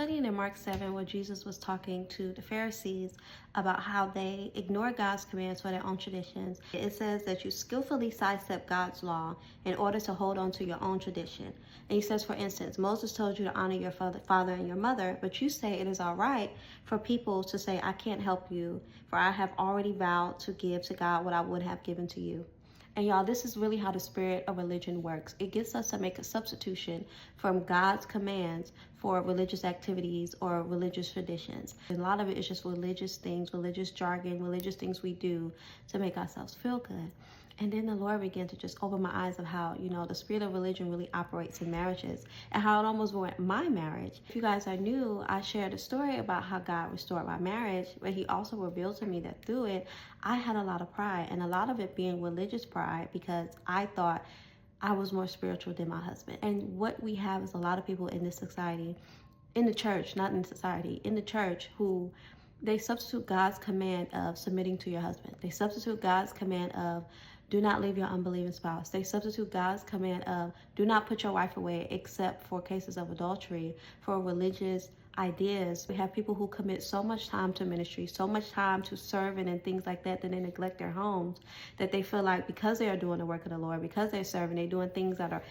studying in Mark 7 where Jesus was talking to the Pharisees about how they ignore God's commands for their own traditions. It says that you skillfully sidestep God's law in order to hold on to your own tradition. And he says, for instance, Moses told you to honor your father and your mother, but you say it is all right for people to say, I can't help you, for I have already vowed to give to God what I would have given to you. And y'all, this is really how the spirit of religion works. It gets us to make a substitution from God's commands for religious activities or religious traditions. And a lot of it is just religious things, religious jargon, religious things we do to make ourselves feel good. And then the Lord began to just open my eyes of how, the spirit of religion really operates in marriages and how it almost ruined my marriage. If you guys are new, I shared a story about how God restored my marriage, but he also revealed to me that through it, I had a lot of pride, and a lot of it being religious pride because I thought I was more spiritual than my husband. And what we have is a lot of people in this society, in the church, not in society, in the church, who they substitute God's command of submitting to your husband. They substitute God's command of do not leave your unbelieving spouse. They substitute God's command of do not put your wife away except for cases of adultery for religious ideas. We have people who commit so much time to ministry, so much time to serving and things like that, that they neglect their homes, that they feel like because they are doing the work of the Lord, because they're serving, they're doing things that are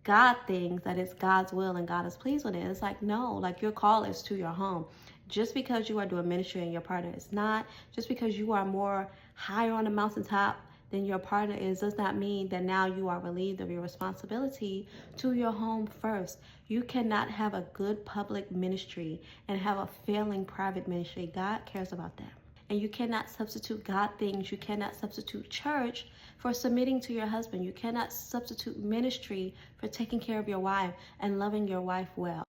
God things, that it's God's will and God is pleased with it. It's like, no, like your call is to your home. Just because you are doing ministry and your partner is not, just because you are more higher on the mountaintop than your partner is, does not mean that now you are relieved of your responsibility to your home first. You cannot have a good public ministry and have a failing private ministry. God cares about that. And you cannot substitute God things. You cannot substitute church for submitting to your husband. You cannot substitute ministry for taking care of your wife and loving your wife well.